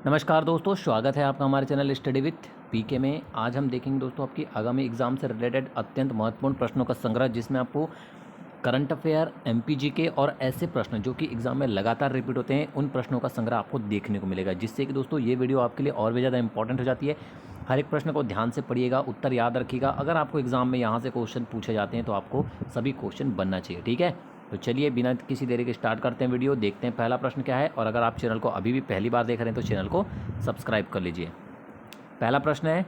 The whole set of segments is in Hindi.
नमस्कार दोस्तों, स्वागत है आपका हमारे चैनल स्टडी विथ पीके में। आज हम देखेंगे दोस्तों आपकी आगामी एग्जाम से रिलेटेड अत्यंत महत्वपूर्ण प्रश्नों का संग्रह, जिसमें आपको करंट अफेयर, एमपीजीके और ऐसे प्रश्न जो कि एग्जाम में लगातार रिपीट होते हैं, उन प्रश्नों का संग्रह आपको देखने को मिलेगा, जिससे कि दोस्तों ये वीडियो आपके लिए और भी ज़्यादा इंपॉर्टेंट हो जाती है। हर एक प्रश्न को ध्यान से पढ़िएगा, उत्तर याद रखिएगा। अगर आपको एग्जाम में यहाँ से क्वेश्चन पूछे जाते हैं तो आपको सभी क्वेश्चन बनना चाहिए, ठीक है। तो चलिए बिना किसी देरी के स्टार्ट करते हैं वीडियो, देखते हैं पहला प्रश्न क्या है। और अगर आप चैनल को अभी भी पहली बार देख रहे हैं तो चैनल को सब्सक्राइब कर लीजिए। पहला प्रश्न है,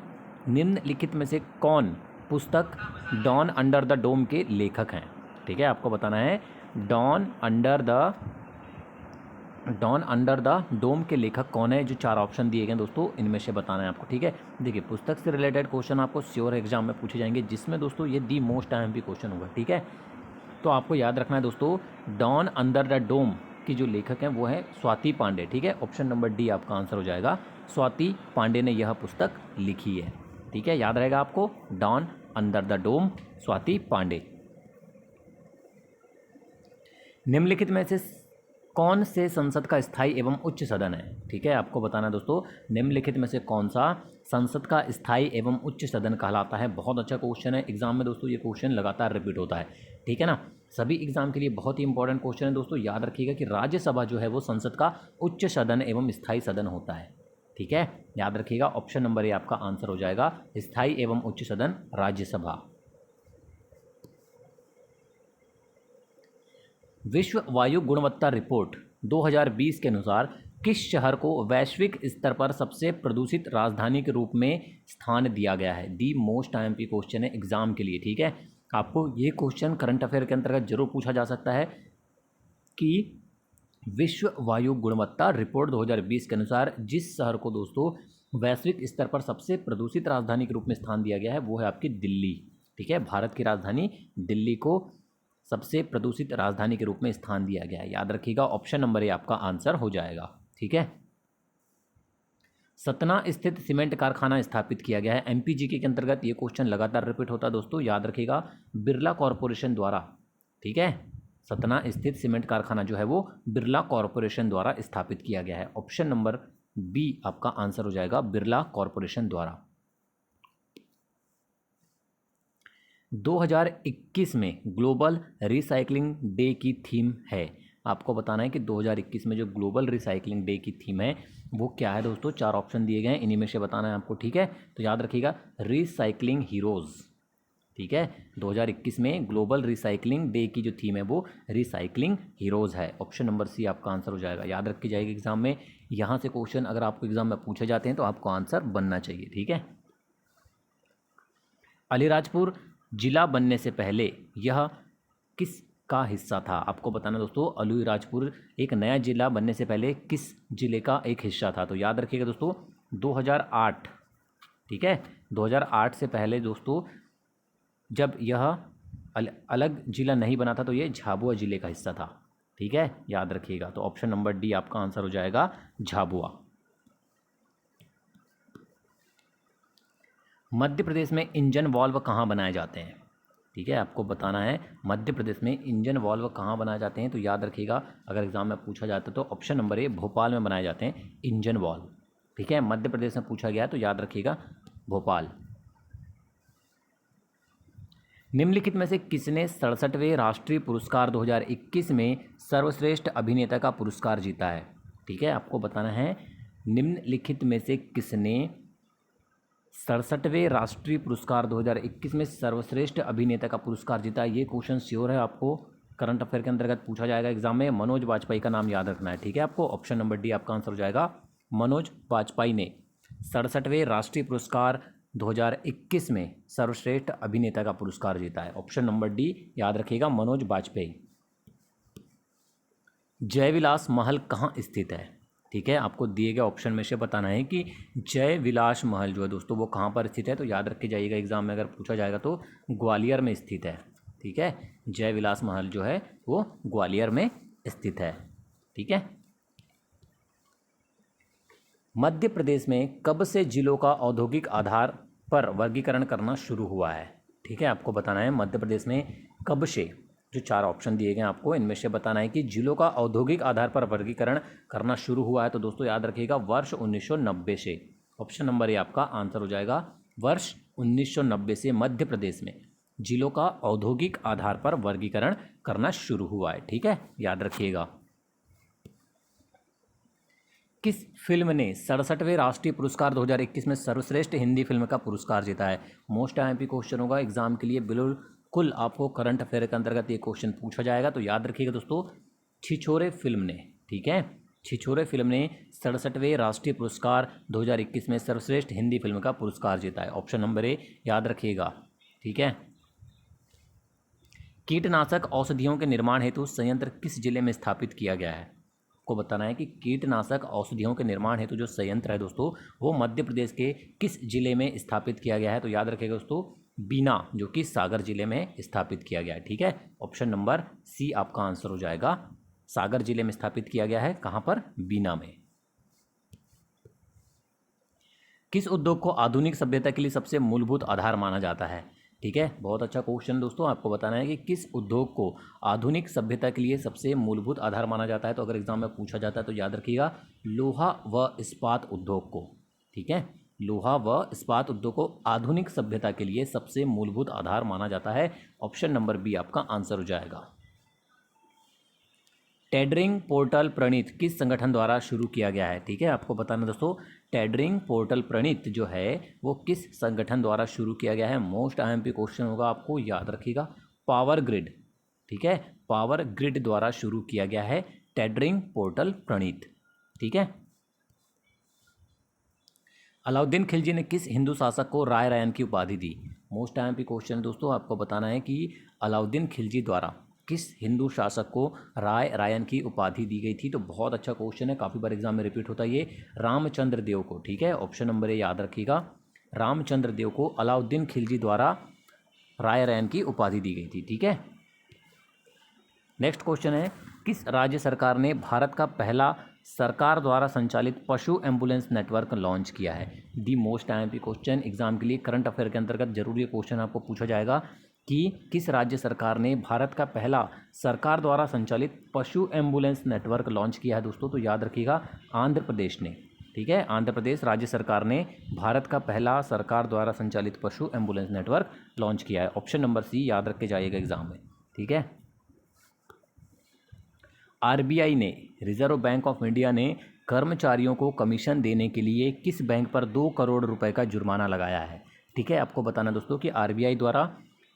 निम्नलिखित में से कौन पुस्तक डॉन अंडर द डोम के लेखक हैं? ठीक है, आपको बताना है डॉन अंडर द डोम के लेखक कौन है। जो चार ऑप्शन दिए गए दोस्तों, इनमें से बताना है आपको, ठीक है। देखिए, पुस्तक से रिलेटेड क्वेश्चन आपको श्योर एग्जाम में पूछे जाएंगे, जिसमें दोस्तों ये दी मोस्ट IMP क्वेश्चन होगा, ठीक है। तो आपको याद रखना है दोस्तों, डॉन अंडर द डोम की जो लेखक हैं वो है स्वाति पांडे, ठीक है। ऑप्शन नंबर डी आपका आंसर हो जाएगा। स्वाति पांडे ने यह पुस्तक लिखी है, ठीक है, याद रहेगा आपको, don under the dome, Swati Pandey. निम्नलिखित में से कौन से संसद का स्थायी एवं उच्च सदन है? ठीक है, आपको बताना है दोस्तों, निम्नलिखित में से कौन सा संसद का स्थायी एवं उच्च सदन कहलाता है। बहुत अच्छा क्वेश्चन है, एग्जाम में दोस्तों ये क्वेश्चन लगातार रिपीट होता है, ठीक है ना। सभी एग्जाम के लिए बहुत ही इंपॉर्टेंट क्वेश्चन है दोस्तों। याद रखिएगा कि राज्यसभा जो है वो संसद का उच्च सदन एवं स्थायी सदन होता है, ठीक है, याद रखिएगा। ऑप्शन नंबर ए आपका आंसर हो जाएगा, स्थायी एवं उच्च सदन राज्यसभा। विश्व वायु गुणवत्ता रिपोर्ट 2020 के अनुसार किस शहर को वैश्विक स्तर पर सबसे प्रदूषित राजधानी के रूप में स्थान दिया गया है? दी मोस्ट IMP क्वेश्चन है एग्जाम के लिए, ठीक है। आपको ये क्वेश्चन करंट अफेयर के अंतर्गत जरूर पूछा जा सकता है कि विश्व वायु गुणवत्ता रिपोर्ट 2020 के अनुसार जिस शहर को दोस्तों वैश्विक स्तर पर सबसे प्रदूषित राजधानी के रूप में स्थान दिया गया है वो है आपकी दिल्ली, ठीक है। भारत की राजधानी दिल्ली को सबसे प्रदूषित राजधानी के रूप में स्थान दिया गया है, याद रखिएगा। ऑप्शन नंबर ए आपका आंसर हो जाएगा, ठीक है। सतना स्थित सीमेंट कारखाना स्थापित किया गया है। एमपीजीके के अंतर्गत ये क्वेश्चन लगातार रिपीट होता है दोस्तों, याद रखिएगा, बिरला कॉरपोरेशन द्वारा, ठीक है। सतना स्थित सीमेंट कारखाना जो है वो बिरला कॉरपोरेशन द्वारा स्थापित किया गया है। ऑप्शन नंबर बी आपका आंसर हो जाएगा, बिरला कॉरपोरेशन द्वारा। 2021 में ग्लोबल रिसाइकलिंग डे की थीम है। आपको बताना है कि 2021 में जो ग्लोबल रिसाइकलिंग डे की थीम है वो क्या है दोस्तों। चार ऑप्शन दिए गए हैं, इन्हीं में से बताना है आपको, ठीक है। तो याद रखिएगा, रिसाइकलिंग हीरोज़, ठीक है। 2021 में ग्लोबल रिसाइकलिंग डे की जो थीम है वो रिसाइकलिंग हीरोज़ है। ऑप्शन नंबर सी आपका आंसर हो जाएगा, याद रखी जाएगी एग्जाम में। यहाँ से क्वेश्चन अगर आपको एग्जाम में पूछे जाते हैं तो आपको आंसर बनना चाहिए, ठीक है। अलीराजपुर जिला बनने से पहले यह किस का हिस्सा था? आपको बताना दोस्तों, अलीराजपुर एक नया जिला बनने से पहले किस जिले का एक हिस्सा था? तो याद रखिएगा दोस्तों, 2008, ठीक है, 2008 से पहले दोस्तों जब यह अलग जिला नहीं बना था तो ये झाबुआ जिले का हिस्सा था, ठीक है, याद रखिएगा। तो ऑप्शन नंबर डी आपका आंसर हो जाएगा, झाबुआ। मध्य प्रदेश में इंजन वाल्व कहाँ बनाए जाते हैं? ठीक है, आपको बताना है मध्य प्रदेश में इंजन वाल्व कहाँ बनाए जाते हैं। तो याद रखिएगा, अगर एग्जाम में पूछा जाता है तो ऑप्शन नंबर ए भोपाल में बनाए जाते हैं इंजन वाल्व, ठीक है। मध्य प्रदेश में पूछा गया है तो याद रखिएगा भोपाल। निम्नलिखित में से किसने 67वें राष्ट्रीय पुरस्कार 2021 में सर्वश्रेष्ठ अभिनेता का पुरस्कार जीता है? ठीक है, आपको बताना है निम्नलिखित में से किसने 67वें राष्ट्रीय पुरस्कार 2021 में सर्वश्रेष्ठ अभिनेता का पुरस्कार जीता। ये क्वेश्चन श्योर है, आपको करंट अफेयर के अंतर्गत पूछा जाएगा एग्जाम में। मनोज वाजपेयी का नाम याद रखना है, ठीक है आपको। ऑप्शन नंबर डी आपका आंसर हो जाएगा, मनोज वाजपेयी ने 67वें राष्ट्रीय पुरस्कार 2021 में सर्वश्रेष्ठ अभिनेता का पुरस्कार जीता है। ऑप्शन नंबर डी याद रखिएगा, मनोज वाजपेयी। जयविलास महल कहाँ स्थित है? ठीक है, आपको दिए गए ऑप्शन में से बताना है कि जय विलास महल जो है दोस्तों वो कहाँ पर स्थित है। तो याद रख के जाइएगा, एग्जाम में अगर पूछा जाएगा तो ग्वालियर में स्थित है, ठीक है। जय विलास महल जो है वो ग्वालियर में स्थित है, ठीक है। मध्य प्रदेश में कब से जिलों का औद्योगिक आधार पर वर्गीकरण करना शुरू हुआ है? ठीक है, आपको बताना है मध्य प्रदेश में कब से जो 4 ऑप्शन दिए गए हैं आपको, इनमें से बताना है कि जिलों का औद्योगिक आधार पर वर्गीकरण करना शुरू हुआ है। तो दोस्तों याद रखिएगा वर्ष 1990 से। ऑप्शन नंबर ए आपका आंसर हो जाएगा, वर्ष 1990 से मध्य प्रदेश में जिलों का औद्योगिक आधार पर वर्गीकरण करना शुरू हुआ है। ठीक है, याद रखिएगा। किस फिल्म ने 67वें राष्ट्रीय पुरस्कार 2021 में सर्वश्रेष्ठ हिंदी फिल्म का पुरस्कार जीता है? मोस्ट आईएमपी क्वेश्चन होगा एग्जाम के लिए, बिल्कुल आपको करंट अफेयर के अंतर्गत ये क्वेश्चन पूछा जाएगा। तो याद रखिएगा दोस्तों, छिछोरे फिल्म ने, ठीक है, छिछोरे फिल्म ने 67वें राष्ट्रीय पुरस्कार 2021 में सर्वश्रेष्ठ हिंदी फिल्म का पुरस्कार जीता है। ऑप्शन नंबर ए याद रखिएगा। ठीक है। कीटनाशक औषधियों के निर्माण हेतु संयंत्र किस जिले में स्थापित किया गया है? को बताना है कि कीटनाशक औषधियों के निर्माण हेतु जो संयंत्र है दोस्तों, वो मध्य प्रदेश के किस जिले में स्थापित किया गया है? तो याद रखिएगा दोस्तों, बीना, जो कि सागर जिले में स्थापित किया गया है। ठीक है, ऑप्शन नंबर सी आपका आंसर हो जाएगा, सागर जिले में स्थापित किया गया है। कहाँ पर? बीना में। किस उद्योग को आधुनिक सभ्यता के लिए सबसे मूलभूत आधार माना जाता है? ठीक है, बहुत अच्छा क्वेश्चन दोस्तों। आपको बताना है कि किस उद्योग को आधुनिक सभ्यता के लिए सबसे मूलभूत आधार माना जाता है। तो अगर एग्जाम में पूछा जाता है तो याद रखिएगा लोहा व इस्पात उद्योग को। ठीक है, लोहा व इस्पात उद्योग को आधुनिक सभ्यता के लिए सबसे मूलभूत आधार माना जाता है। ऑप्शन नंबर बी आपका आंसर हो जाएगा। टेडरिंग पोर्टल प्रणीत किस संगठन द्वारा शुरू किया गया है? ठीक है, आपको बताना दोस्तों, टेडरिंग पोर्टल प्रणीत जो है वो किस संगठन द्वारा शुरू किया गया है? मोस्ट आईएमपी क्वेश्चन होगा, आपको याद रखिएगा पावर ग्रिड। ठीक है, पावर ग्रिड द्वारा शुरू किया गया है टेडरिंग पोर्टल प्रणीत। ठीक है। अलाउद्दीन खिलजी ने किस हिंदू शासक को राय रैन की उपाधि दी? मोस्ट आईएमपी क्वेश्चन दोस्तों, आपको बताना है कि अलाउद्दीन खिलजी द्वारा किस हिंदू शासक को राय रायन की उपाधि दी गई थी? तो बहुत अच्छा क्वेश्चन है, काफ़ी बार एग्जाम में रिपीट होता है ये, रामचंद्र देव को। ठीक है, ऑप्शन नंबर ए याद रखिएगा, रामचंद्र देव को अलाउद्दीन खिलजी द्वारा राय रायन की उपाधि दी गई थी। ठीक है। नेक्स्ट क्वेश्चन है, किस राज्य सरकार ने भारत का पहला सरकार द्वारा संचालित पशु एम्बुलेंस नेटवर्क लॉन्च किया है? The most IMP question exam के लिए, करंट अफेयर के अंतर्गत जरूरी क्वेश्चन आपको पूछा जाएगा कि किस राज्य सरकार ने भारत का पहला सरकार द्वारा संचालित पशु एम्बुलेंस नेटवर्क लॉन्च किया है दोस्तों? तो याद रखिएगा आंध्र प्रदेश ने। ठीक है, आंध्र प्रदेश राज्य सरकार ने भारत का पहला सरकार द्वारा संचालित पशु एम्बुलेंस नेटवर्क लॉन्च किया है। ऑप्शन नंबर सी याद रख के जाइएगा एग्जाम में। ठीक है। आरबीआई ने, रिजर्व बैंक ऑफ इंडिया ने कर्मचारियों को कमीशन देने के लिए किस बैंक पर 2 करोड़ रुपए का जुर्माना लगाया है? ठीक है, आपको बताना दोस्तों कि आरबीआई द्वारा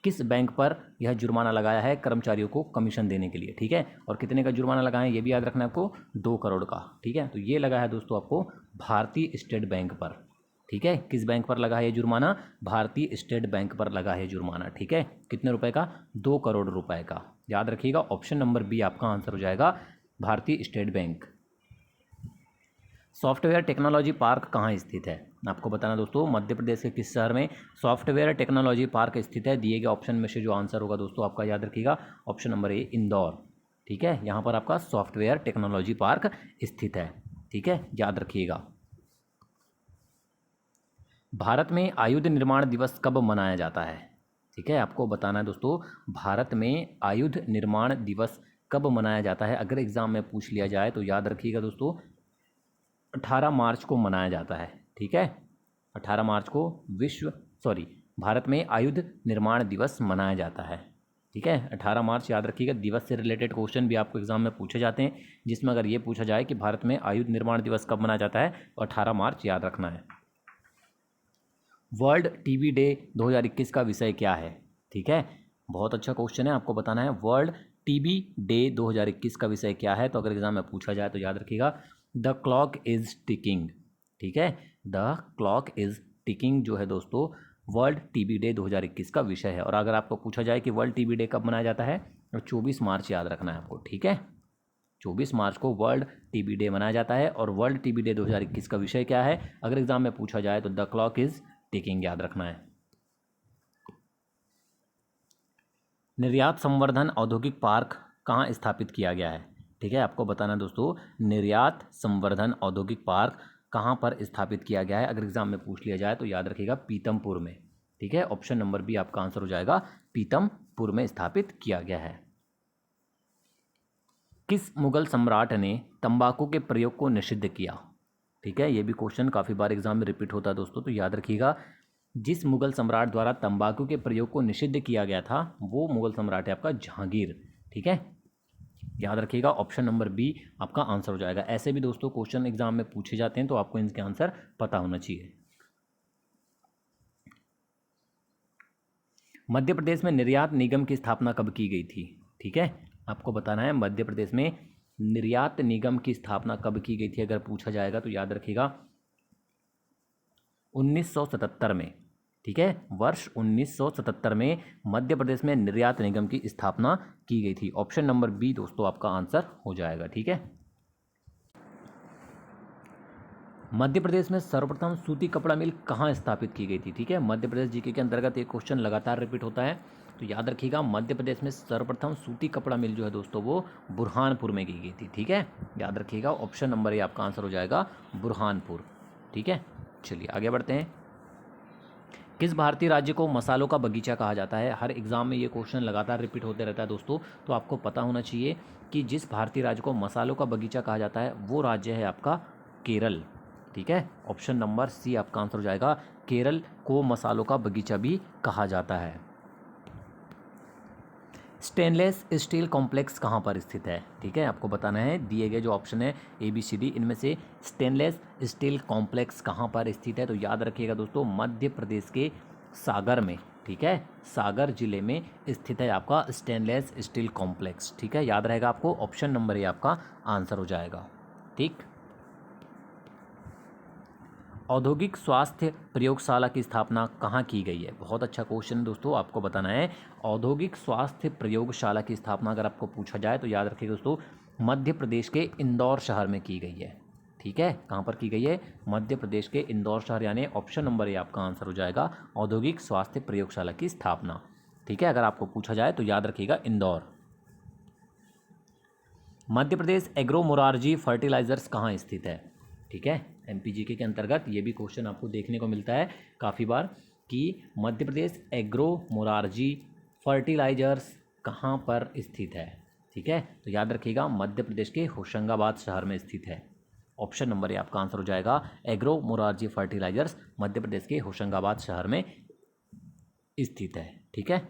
किस बैंक पर यह जुर्माना लगाया है कर्मचारियों को कमीशन देने के लिए। ठीक है, और कितने का जुर्माना लगाया है ये भी याद रखना है आपको, 2 करोड़ का। ठीक है, तो ये लगा है दोस्तों आपको भारतीय स्टेट बैंक पर। ठीक है, किस बैंक पर लगा है ये जुर्माना? भारतीय स्टेट बैंक पर लगा है जुर्माना। ठीक है, कितने रुपए का? 2 करोड़ रुपए का। याद रखिएगा ऑप्शन नंबर बी आपका आंसर हो जाएगा, भारतीय state bank. Software technology park कहाँ स्थित है? आपको बताना दोस्तों, मध्य प्रदेश के किस शहर में सॉफ्टवेयर टेक्नोलॉजी पार्क स्थित है? दिए गए ऑप्शन में से जो आंसर होगा दोस्तों आपका याद रखिएगा ऑप्शन नंबर ए इंदौर। ठीक है, यहाँ पर आपका सॉफ्टवेयर टेक्नोलॉजी पार्क स्थित है। ठीक है, याद रखिएगा। भारत में आयुध निर्माण दिवस कब मनाया जाता है? ठीक है, आपको बताना है दोस्तों, भारत में आयुध निर्माण दिवस कब मनाया जाता है? अगर एग्जाम में पूछ लिया जाए तो याद रखिएगा दोस्तों 18 मार्च को मनाया जाता है। ठीक है, 18 मार्च को भारत में आयुध निर्माण दिवस मनाया जाता है। ठीक है, 18 मार्च याद रखिएगा। दिवस से रिलेटेड क्वेश्चन भी आपको एग्जाम में पूछे जाते हैं, जिसमें अगर ये पूछा जाए कि भारत में आयुध निर्माण दिवस कब मनाया जाता है तो 18 मार्च याद रखना है। वर्ल्ड टीबी डे 2021 का विषय क्या है? ठीक है, बहुत अच्छा क्वेश्चन है, आपको बताना है वर्ल्ड टीबी डे 2021 का विषय क्या है। तो अगर एग्जाम में पूछा जाए तो याद रखिएगा द क्लॉक इज टिकिंग। ठीक है, द क्लॉक इज टिकिंग जो है दोस्तों वर्ल्ड टीबी डे 2021 का विषय है। और अगर आपको पूछा जाए कि वर्ल्ड टीबी डे कब मनाया जाता है तो 24 मार्च याद रखना है आपको। ठीक है, 24 मार्च को वर्ल्ड टीबी डे मनाया जाता है। और वर्ल्ड टीबी डे 2021 का विषय क्या है अगर एग्जाम में पूछा जाए तो द क्लॉक इज टिकिंग याद रखना है। निर्यात संवर्धन औद्योगिक पार्क कहाँ स्थापित किया गया है? ठीक है, आपको बताना दोस्तों निर्यात संवर्धन औद्योगिक पार्क कहाँ पर स्थापित किया गया है? अगर एग्जाम में पूछ लिया जाए तो याद रखिएगा पीतमपुर में। ठीक है, ऑप्शन नंबर बी आपका आंसर हो जाएगा, पीतमपुर में स्थापित किया गया है। किस मुगल सम्राट ने तंबाकू के प्रयोग को निषिद्ध किया? ठीक है, ये भी क्वेश्चन काफ़ी बार एग्जाम में रिपीट होता है दोस्तों, तो याद रखिएगा। जिस मुगल सम्राट द्वारा तंबाकू के प्रयोग को निषिद्ध किया गया था वो मुगल सम्राट है आपका जहांगीर। ठीक है, याद रखिएगा, ऑप्शन नंबर बी आपका आंसर हो जाएगा। ऐसे भी दोस्तों क्वेश्चन एग्जाम में पूछे जाते हैं, तो आपको इनके आंसर पता होना चाहिए। मध्य प्रदेश में निर्यात निगम की स्थापना कब की गई थी? ठीक है, आपको बताना है मध्य प्रदेश में निर्यात निगम की स्थापना कब की गई थी। अगर पूछा जाएगा तो याद रखिएगा 1977 में। ठीक है, वर्ष 1977 में मध्य प्रदेश में निर्यात निगम की स्थापना की गई थी। ऑप्शन नंबर बी दोस्तों आपका आंसर हो जाएगा। ठीक है, मध्य प्रदेश में सर्वप्रथम सूती कपड़ा मिल कहाँ स्थापित की गई थी? ठीक है, मध्य प्रदेश जीके के अंतर्गत एक क्वेश्चन लगातार रिपीट होता है, तो याद रखिएगा मध्य प्रदेश में सर्वप्रथम सूती कपड़ा मिल जो है दोस्तों वो बुरहानपुर में की गई थी। ठीक है, याद रखिएगा, ऑप्शन नंबर ए आपका आंसर हो जाएगा बुरहानपुर। ठीक है, चलिए आगे बढ़ते हैं। किस भारतीय राज्य को मसालों का बगीचा कहा जाता है? हर एग्जाम में ये क्वेश्चन लगातार रिपीट होते रहता है दोस्तों, तो आपको पता होना चाहिए कि जिस भारतीय राज्य को मसालों का बगीचा कहा जाता है वो राज्य है आपका केरल। ठीक है, ऑप्शन नंबर सी आपका आंसर हो जाएगा, केरल को मसालों का बगीचा भी कहा जाता है। स्टेनलेस स्टील कॉम्प्लेक्स कहाँ पर स्थित है? ठीक है, आपको बताना है, दिए गए जो ऑप्शन है ABCD इनमें से स्टेनलेस स्टील कॉम्प्लेक्स कहाँ पर स्थित है? तो याद रखिएगा दोस्तों मध्य प्रदेश के सागर में। ठीक है, सागर जिले में स्थित है आपका स्टेनलेस स्टील कॉम्प्लेक्स। ठीक है, याद रहेगा आपको, ऑप्शन नंबर ए आपका आंसर हो जाएगा। ठीक, औद्योगिक स्वास्थ्य प्रयोगशाला की स्थापना कहाँ की गई है? बहुत अच्छा क्वेश्चन है दोस्तों, आपको बताना है औद्योगिक स्वास्थ्य प्रयोगशाला की स्थापना अगर आपको पूछा जाए तो याद रखिएगा दोस्तों मध्य प्रदेश के इंदौर शहर में की गई है। ठीक है, कहाँ पर की गई है? मध्य प्रदेश के इंदौर शहर, यानी ऑप्शन नंबर ए आपका आंसर हो जाएगा, औद्योगिक स्वास्थ्य प्रयोगशाला की स्थापना। ठीक है, अगर आपको पूछा जाए तो याद रखिएगा इंदौर। मध्य प्रदेश एग्रो मोरारजी फर्टिलाइजर्स कहाँ स्थित है? ठीक है, MPGK के अंतर्गत ये भी क्वेश्चन आपको देखने को मिलता है काफ़ी बार कि मध्य प्रदेश एग्रो मोरारजी फर्टिलाइजर्स कहाँ पर स्थित है। ठीक है, तो याद रखिएगा मध्य प्रदेश के होशंगाबाद शहर में स्थित है। ऑप्शन नंबर ए आपका आंसर हो जाएगा, एग्रो मोरारजी फर्टिलाइजर्स मध्य प्रदेश के होशंगाबाद शहर में स्थित है। ठीक है,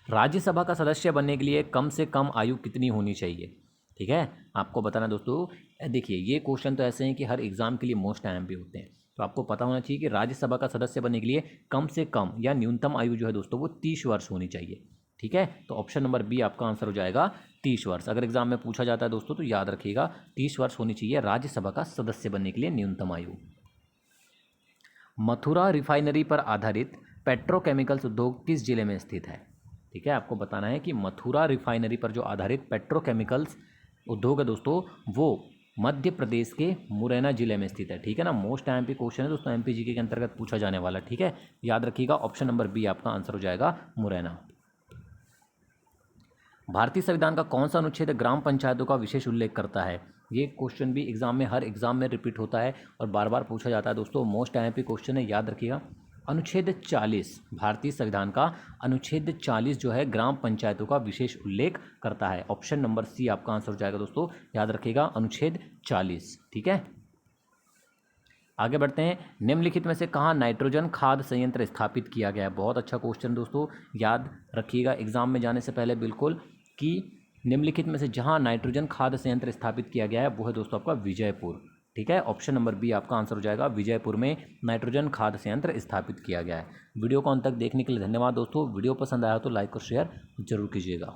राज्यसभा का सदस्य बनने के लिए कम से कम आयु कितनी होनी चाहिए? ठीक है, आपको बताना दोस्तों, देखिए ये क्वेश्चन तो ऐसे हैं कि हर एग्जाम के लिए मोस्ट टाइम पे होते हैं, तो आपको पता होना चाहिए कि राज्यसभा का सदस्य बनने के लिए कम से कम या न्यूनतम आयु जो है दोस्तों वो 30 वर्ष होनी चाहिए। ठीक है, तो ऑप्शन नंबर बी आपका आंसर हो जाएगा 30 वर्ष। अगर एग्जाम में पूछा जाता है दोस्तों तो याद रखिएगा 30 वर्ष होनी चाहिए राज्यसभा का सदस्य बनने के लिए न्यूनतम आयु। मथुरा रिफाइनरी पर आधारित पेट्रोकेमिकल्स उद्योग किस जिले में स्थित है? ठीक है, आपको बताना है कि मथुरा रिफाइनरी पर जो आधारित पेट्रोकेमिकल्स उद्योग है दोस्तों वो मध्य प्रदेश के मुरैना जिले में स्थित है। ठीक है ना, मोस्ट टाइम पे क्वेश्चन है दोस्तों, MPGK के अंतर्गत पूछा जाने वाला। ठीक है, याद रखिएगा, ऑप्शन नंबर बी आपका आंसर हो जाएगा मुरैना। भारतीय संविधान का कौन सा अनुच्छेद ग्राम पंचायतों का विशेष उल्लेख करता है? ये क्वेश्चन भी एग्जाम में हर एग्जाम में रिपीट होता है और बार बार पूछा जाता है दोस्तों, मोस्ट टाइम पे क्वेश्चन है, याद रखिएगा। अनुच्छेद 40 भारतीय संविधान का अनुच्छेद 40 जो है ग्राम पंचायतों का विशेष उल्लेख करता है। ऑप्शन नंबर सी आपका आंसर हो जाएगा दोस्तों, याद रखिएगा अनुच्छेद 40। ठीक है, आगे बढ़ते हैं। निम्नलिखित में से कहाँ नाइट्रोजन खाद संयंत्र स्थापित किया गया है? बहुत अच्छा क्वेश्चन दोस्तों, याद रखिएगा एग्जाम में जाने से पहले बिल्कुल कि निम्नलिखित में से जहाँ नाइट्रोजन खाद संयंत्र स्थापित किया गया है वो है दोस्तों आपका विजयपुर। ठीक है, ऑप्शन नंबर बी आपका आंसर हो जाएगा, विजयपुर में नाइट्रोजन खाद संयंत्र स्थापित किया गया है। वीडियो को अंत तक देखने के लिए धन्यवाद दोस्तों। वीडियो पसंद आया तो लाइक और शेयर जरूर कीजिएगा।